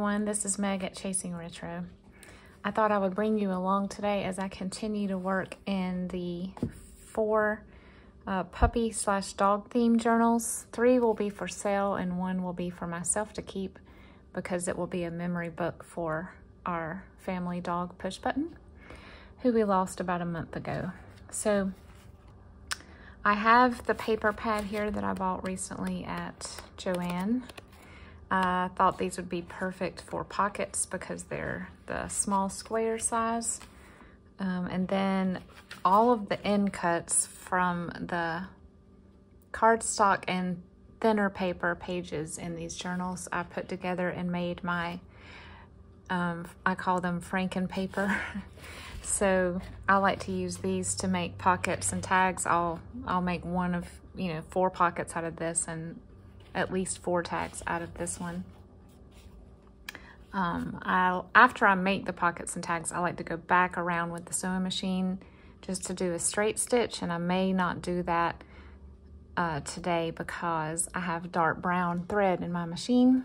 everyone, this is Meg at Chasing Retro. I thought I would bring you along today as I continue to work in the 4 puppy/dog theme journals. 3 will be for sale and 1 will be for myself to keep because it will be a memory book for our family dog Push Button, who we lost about a month ago. So I have the paper pad here that I bought recently at Joann. I thought these would be perfect for pockets because they're the small square size. And then all of the end cuts from the cardstock and thinner paper pages in these journals I put together and made my, I call them Franken paper. So I like to use these to make pockets and tags. I'll make one of, 4 pockets out of this and at least 4 tags out of this one. After I make the pockets and tags, I like to go back around with the sewing machine just to do a straight stitch, and I may not do that today because I have dark brown thread in my machine.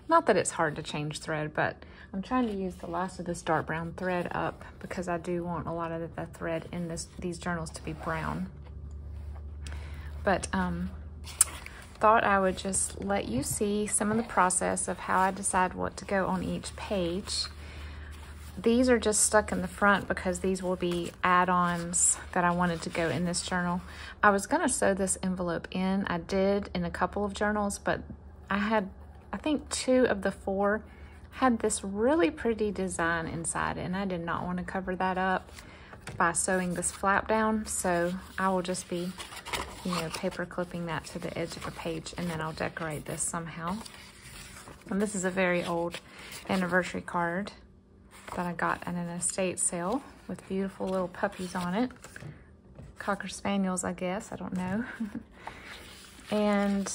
Not that it's hard to change thread, but I'm trying to use the last of this dark brown thread up because I do want a lot of the thread in these journals to be brown. But thought I would just let you see some of the process of how I decide what to go on each page. These are just stuck in the front because these will be add-ons that I wanted to go in this journal. I was gonna sew this envelope in. I did in a couple of journals, but I think 2 of the 4 had this really pretty design inside, and I did not want to cover that up by sewing this flap down, so I will just be paper clipping that to the edge of a page, and then I'll decorate this somehow. And this is a very old anniversary card that I got at an estate sale with beautiful little puppies on it. Cocker Spaniels, I guess, I don't know. And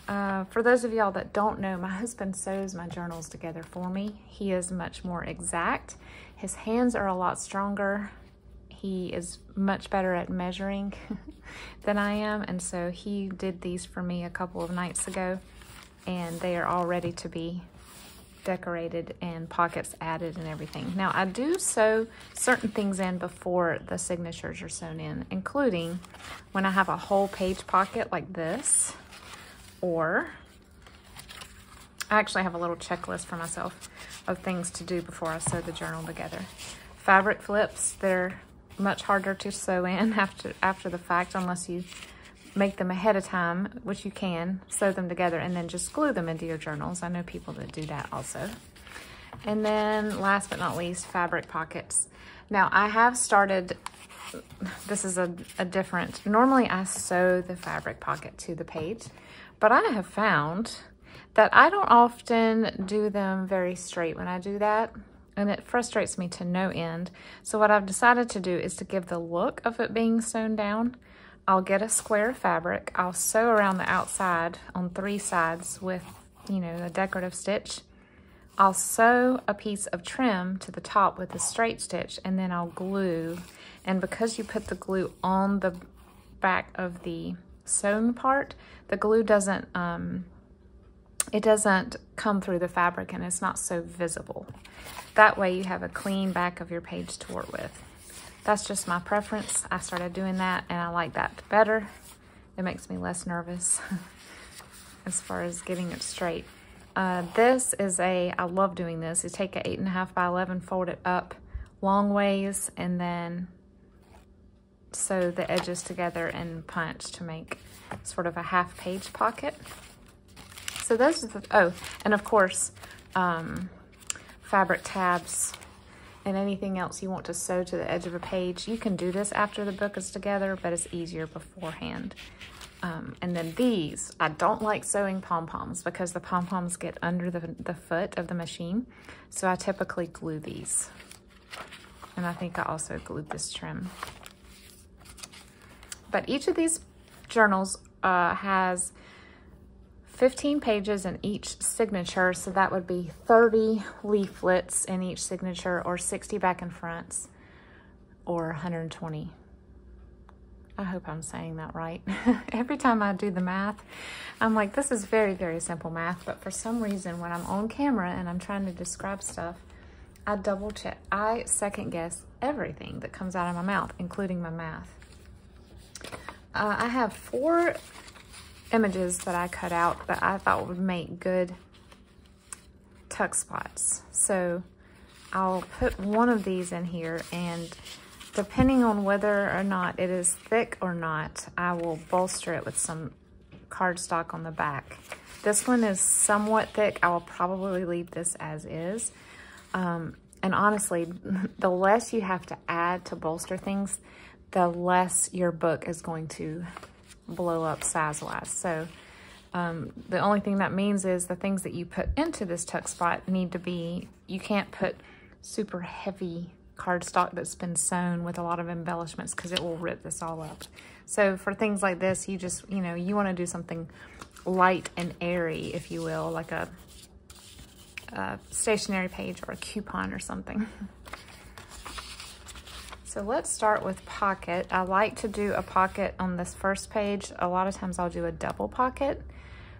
for those of y'all that don't know, my husband sews my journals together for me. He is much more exact. His hands are a lot stronger. He is much better at measuring than I am, and so he did these for me a couple of nights ago, and they are all ready to be decorated and pockets added and everything. Now, I do sew certain things in before the signatures are sewn in, including when I have a whole page pocket like this, or I actually have a little checklist for myself of things to do before I sew the journal together. Fabric flips, they're much harder to sew in after the fact unless you make them ahead of time, which you can, sew them together and then just glue them into your journals. I know people that do that also. And then last but not least, fabric pockets. Now I have started, this is a different, normally I sew the fabric pocket to the page, but I have found that I don't often do them very straight when I do that, and it frustrates me to no end. So what I've decided to do is to give the look of it being sewn down. I'll get a square fabric, I'll sew around the outside on 3 sides with, a decorative stitch. I'll sew a piece of trim to the top with a straight stitch, and then I'll glue. And because you put the glue on the back of the sewn part, the glue doesn't, it doesn't come through the fabric and it's not so visible. That way you have a clean back of your page to work with. That's just my preference. I started doing that and I like that better. It makes me less nervous as far as getting it straight. This is I love doing this. You take a 8.5 by 11, fold it up long ways, and then sew the edges together and punch to make sort of a half page pocket. So those are the, and of course, fabric tabs and anything else you want to sew to the edge of a page. You can do this after the book is together, but it's easier beforehand. And then these, I don't like sewing pom-poms because the pom-poms get under the foot of the machine. So I typically glue these. And I think I also glued this trim. But each of these journals has 15 pages in each signature, so that would be 30 leaflets in each signature, or 60 back and fronts, or 120 I hope I'm saying that right. Every time I do the math, I'm like, this is very, very simple math, but for some reason when I'm on camera and I'm trying to describe stuff, I double check. I second guess everything that comes out of my mouth, including my math. I have 4 images that I cut out that I thought would make good tuck spots. So I'll put one of these in here, and depending on whether or not it is thick or not, I will bolster it with some cardstock on the back. This one is somewhat thick. I will probably leave this as is. And honestly, the less you have to add to bolster things, the less your book is going to blow up size-wise. So the only thing that means is the things that you put into this tuck spot need to be, you can't put super heavy cardstock that's been sewn with a lot of embellishments because it will rip this all up. So for things like this, you just, you know, you want to do something light and airy, if you will, like a stationery page or a coupon or something. So let's start with pocket. I like to do a pocket on this first page. A lot of times I'll do a double pocket.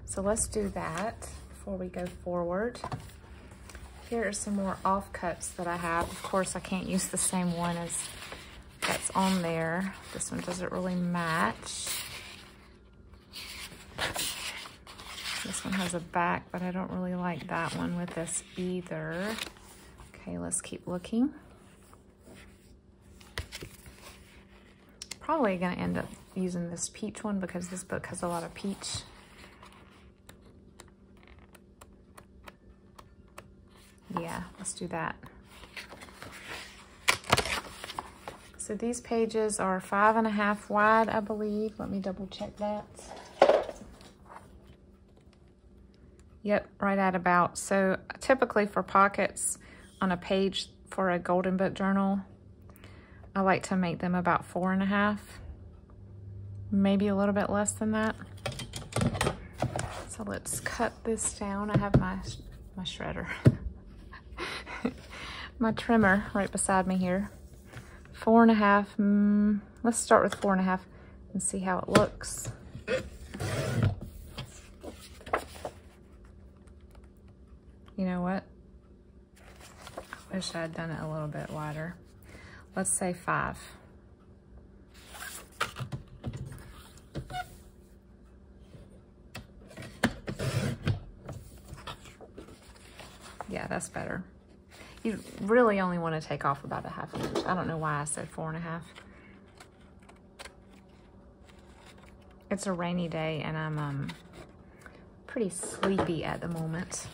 So let's do that before we go forward. Here are some more offcuts that I have. Of course, I can't use the same one as that's on there. This one doesn't really match. This one has a back, but I don't really like that one with this either. Okay, let's keep looking. Probably gonna end up using this peach one because this book has a lot of peach. Yeah, let's do that. So these pages are 5.5 wide, I believe. Let me double check that. Yep, right at about. So typically for pockets on a page for a golden book journal, I like to make them about 4.5, maybe a little bit less than that. So let's cut this down. I have my shredder, my trimmer right beside me here. 4.5, let's start with 4.5 and see how it looks. You know what? I wish I had done it a little bit wider. Let's say 5. Yeah, that's better. You really only want to take off about 1/2 inch. I don't know why I said 4.5. It's a rainy day and I'm pretty sleepy at the moment.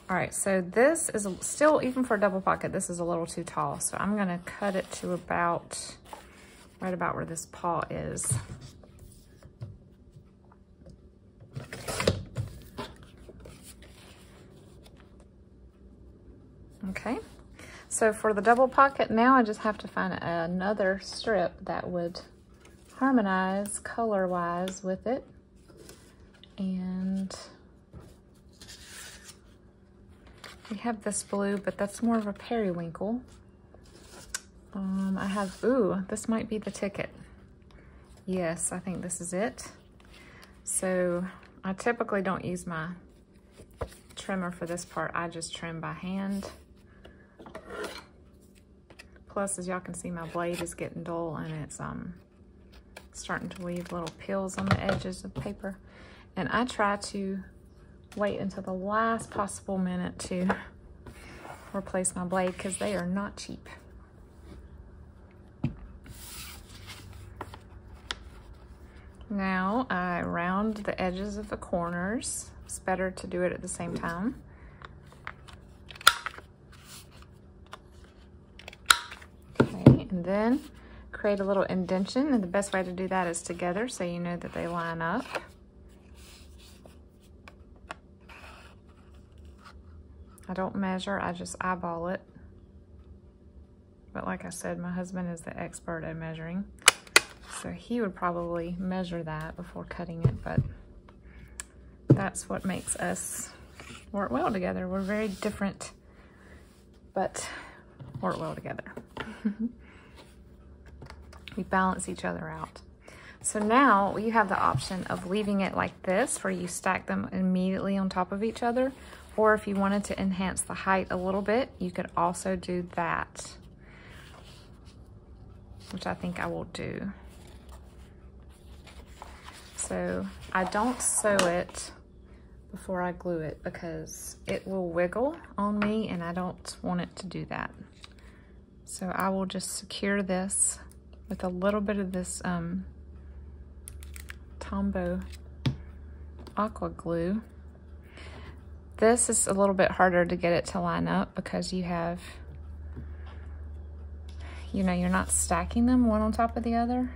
All right, so this is still, even for a double pocket, this is a little too tall. So I'm gonna cut it to about, right about where this paw is. Okay, so for the double pocket, now I just have to find another strip that would harmonize color-wise with it. And we have this blue, but that's more of a periwinkle. I have, ooh, this might be the ticket. Yes, I think this is it. So I typically don't use my trimmer for this part. I just trim by hand. Plus, as y'all can see, my blade is getting dull and it's starting to leave little peels on the edges of paper. And I try to wait until the last possible minute to replace my blade because they are not cheap. Now I round the edges of the corners. It's better to do it at the same time. Okay, and then create a little indentation, and the best way to do that is together so you know that they line up. I don't measure, I just eyeball it. But like I said, my husband is the expert at measuring. So he would probably measure that before cutting it, but that's what makes us work well together. We're very different, but work well together. We balance each other out. So now you have the option of leaving it like this, where you stack them immediately on top of each other, or if you wanted to enhance the height a little bit, you could also do that, which I think I will do. So I don't sew it before I glue it because it will wiggle on me and I don't want it to do that. So I will just secure this with a little bit of this Tombow aqua glue. This is a little bit harder to get it to line up because you have, you know, you're not stacking them one on top of the other.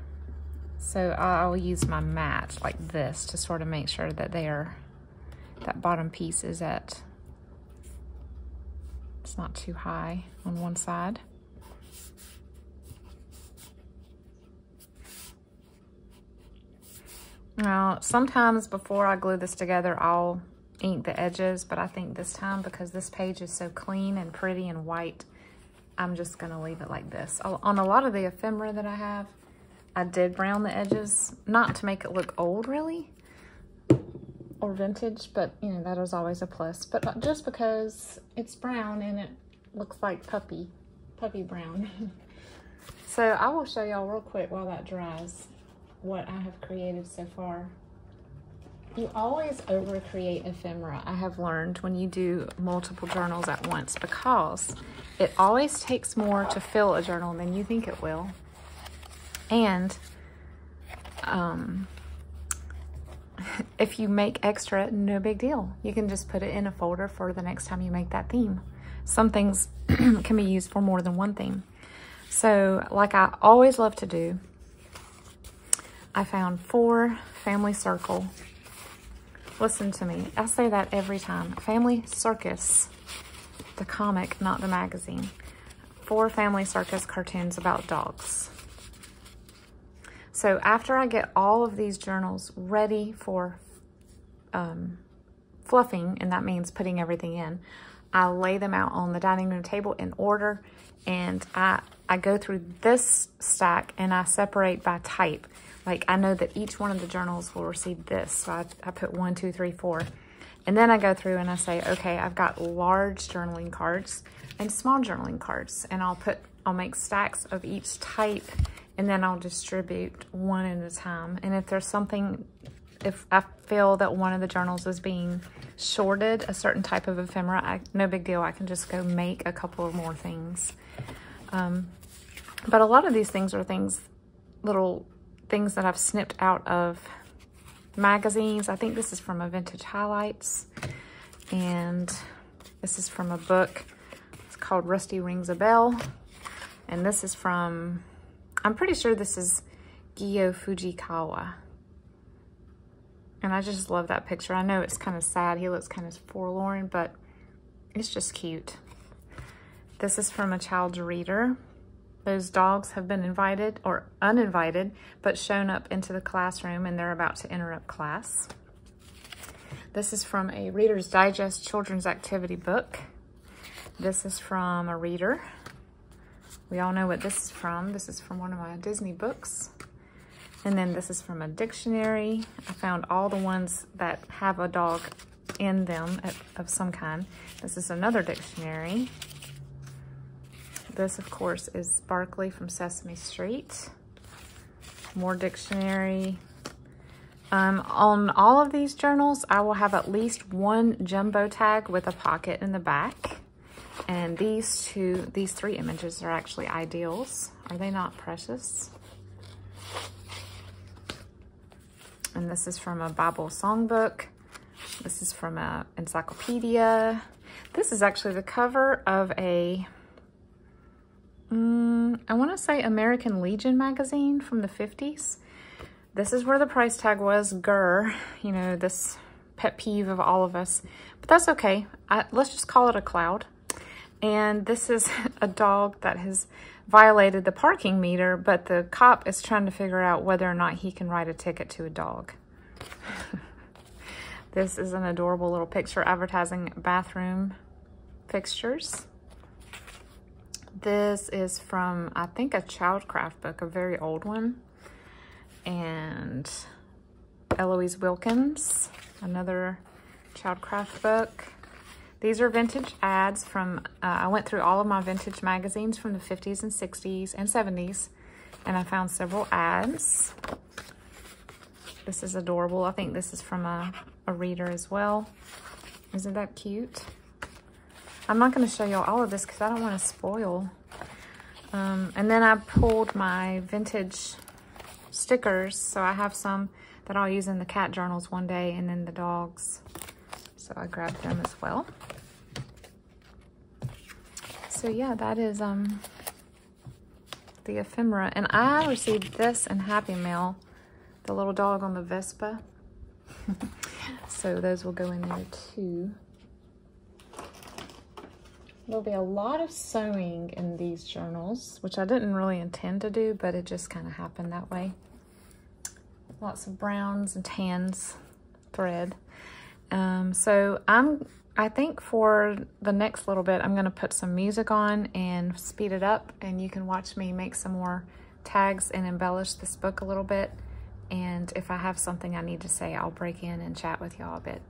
So I'll use my mat like this to sort of make sure that that bottom piece is it's not too high on one side. Now, sometimes before I glue this together, I'll ink the edges, but I think this time, because this page is so clean and pretty and white, I'm just gonna leave it like this. On a lot of the ephemera that I have, I did brown the edges, not to make it look old really, or vintage, but you know, that is always a plus. But just because it's brown and it looks like puppy brown. So I will show y'all real quick while that dries what I have created so far. You always over create ephemera, I have learned, when you do multiple journals at once, because it always takes more to fill a journal than you think it will. And if you make extra, no big deal. You can just put it in a folder for the next time you make that theme. Some things can be used for more than one theme. So like I always love to do, I found 4 Family Circle. Listen to me, I say that every time. Family Circus, the comic, not the magazine. 4 Family Circus cartoons about dogs. So after I get all of these journals ready for fluffing, and that means putting everything in, I lay them out on the dining room table in order, and I go through this stack and I separate by type. Like I know that each one of the journals will receive this. So I put 1, 2, 3, 4. And then I go through and I say, okay, I've got large journaling cards and small journaling cards. And I'll make stacks of each type, and then I'll distribute one at a time. And if there's something, if I feel that one of the journals is being shorted, a certain type of ephemera, no big deal. I can just go make a couple of more things. But a lot of these things are little things that I've snipped out of magazines. I think this is from a Vintage Highlights, and this is from a book. It's called Rusty Rings a Bell, and this is from, I'm pretty sure this is Gyo Fujikawa, and I just love that picture. I know it's kind of sad, he looks kind of forlorn, but it's just cute. This is from a child's reader. Those dogs have been invited or uninvited, but shown up into the classroom, and they're about to interrupt class. This is from a Reader's Digest children's activity book. This is from a reader. We all know what this is from. This is from one of my Disney books. And then this is from a dictionary. I found all the ones that have a dog in them of some kind. This is another dictionary. This, of course, is Barkley from Sesame Street. More dictionary. On all of these journals, I will have at least one jumbo tag with a pocket in the back. And these 3 images are actually ideals. Are they not precious? And this is from a Bible songbook. This is from an encyclopedia. This is actually the cover of a, I want to say American Legion magazine from the 50s. This is where the price tag was, grr, you know, this pet peeve of all of us, but that's okay. Let's just call it a cloud. And this is a dog that has violated the parking meter, but the cop is trying to figure out whether or not he can write a ticket to a dog. This is an adorable little picture advertising bathroom fixtures. This is from, I think, a Childcraft book, a very old one. and Eloise Wilkins, another childcraft book. These are vintage ads from, I went through all of my vintage magazines from the 50s and 60s and 70s, and I found several ads. This is adorable. I think this is from a reader as well. Isn't that cute? I'm not going to show y'all all of this because I don't want to spoil. And then I pulled my vintage stickers. So I have some that I'll use in the cat journals one day, and then the dogs. So I grabbed them as well. So yeah, that is the ephemera. And I received this in Happy Mail, the little dog on the Vespa. So those will go in there too. There'll be a lot of sewing in these journals, which I didn't really intend to do, but it just kind of happened that way. Lots of browns and tans thread. So I think for the next little bit, I'm going to put some music on and speed it up, and you can watch me make some more tags and embellish this book a little bit. And if I have something I need to say, I'll break in and chat with y'all a bit.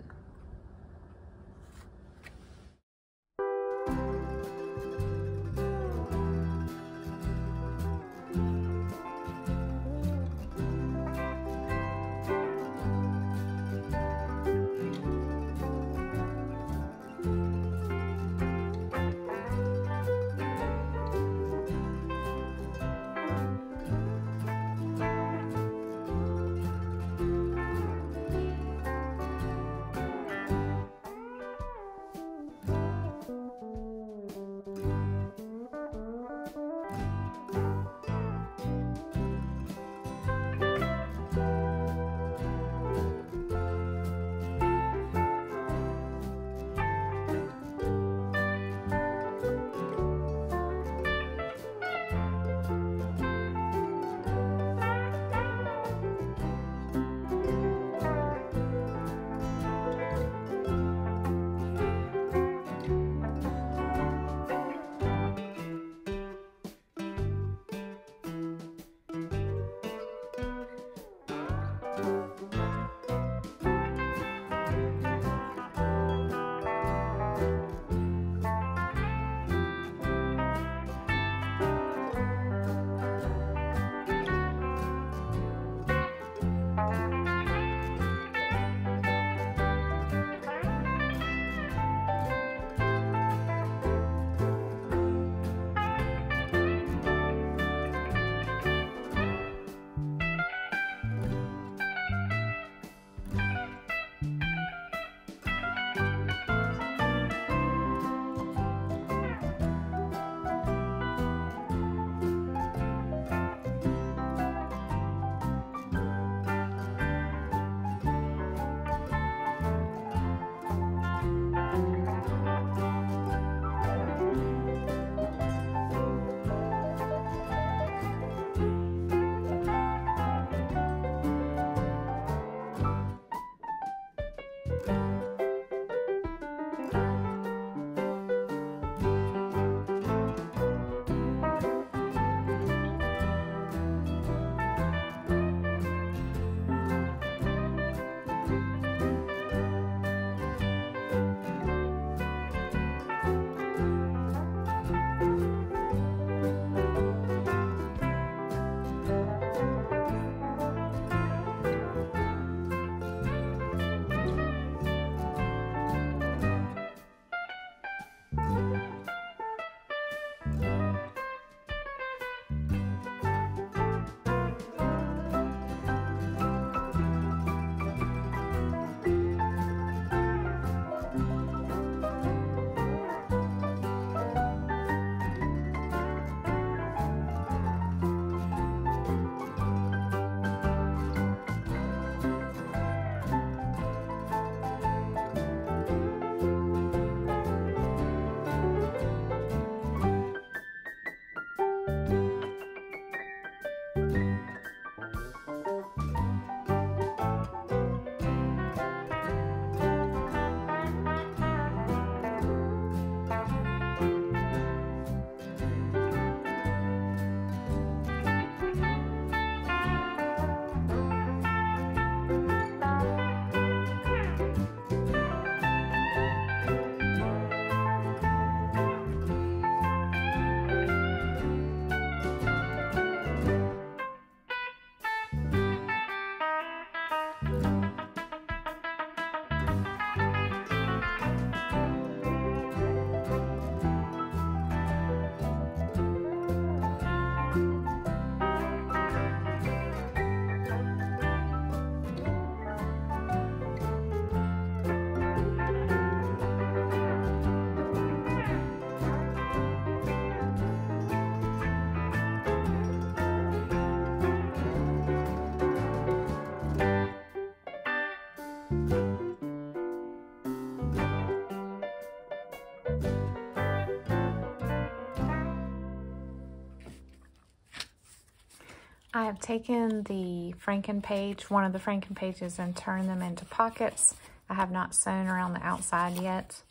I have taken the Franken page, one of the Franken pages, and turned them into pockets. I have not sewn around the outside yet.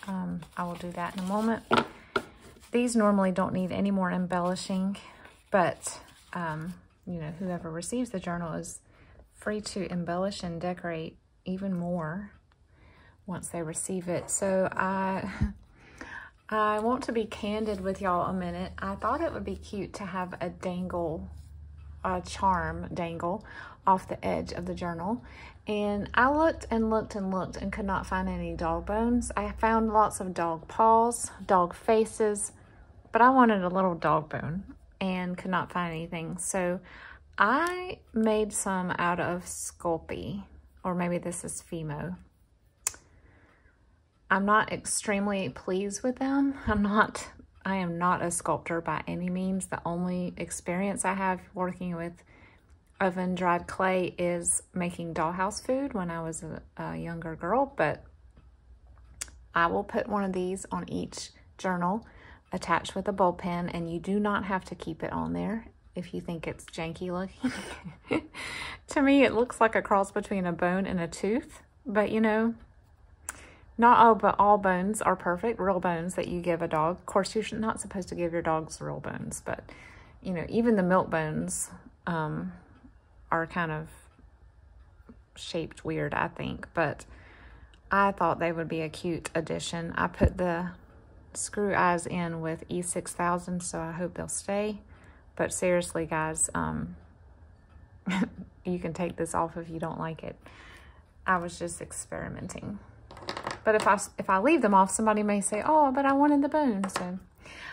I will do that in a moment. These normally don't need any more embellishing, but you know, whoever receives the journal is free to embellish and decorate even more once they receive it. So I want to be candid with y'all a minute. I thought it would be cute to have a dangle, a charm dangle off the edge of the journal. And I looked and looked and looked and could not find any dog bones. I found lots of dog paws, dog faces, but I wanted a little dog bone and could not find anything. So I made some out of Sculpey, or maybe this is Fimo. I'm not extremely pleased with them. I am not a sculptor by any means. The only experience I have working with oven-dried clay is making dollhouse food when I was a younger girl, but I will put one of these on each journal attached with a ball pen, and you do not have to keep it on there if you think it's janky looking. To me, it looks like a cross between a bone and a tooth, but you know, but all bones are perfect, real bones that you give a dog. Of course, you're not supposed to give your dogs real bones, but you know, even the milk bones are kind of shaped weird, I think, but I thought they would be a cute addition. I put the screw eyes in with E6000, so I hope they'll stay. But seriously, guys, you can take this off if you don't like it. I was just experimenting. But if I leave them off, somebody may say, oh, but I wanted the bone. So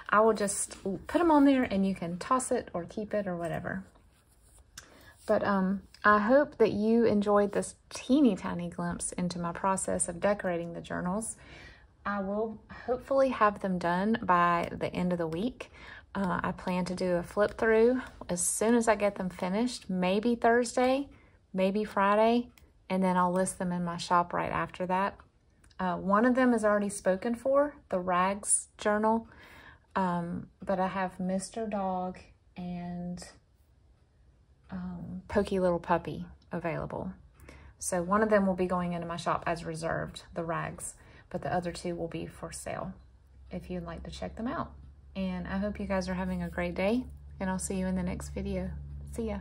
I will just put them on there, and you can toss it or keep it or whatever. But I hope that you enjoyed this teeny tiny glimpse into my process of decorating the journals. I will hopefully have them done by the end of the week. I plan to do a flip through as soon as I get them finished, maybe Thursday, maybe Friday, and then I'll list them in my shop right after that. One of them is already spoken for, the Rags journal, but I have Mr. Dog and Pokey Little Puppy available. So one of them will be going into my shop as reserved, the Rags, but the other two will be for sale if you'd like to check them out. And I hope you guys are having a great day, and I'll see you in the next video. See ya.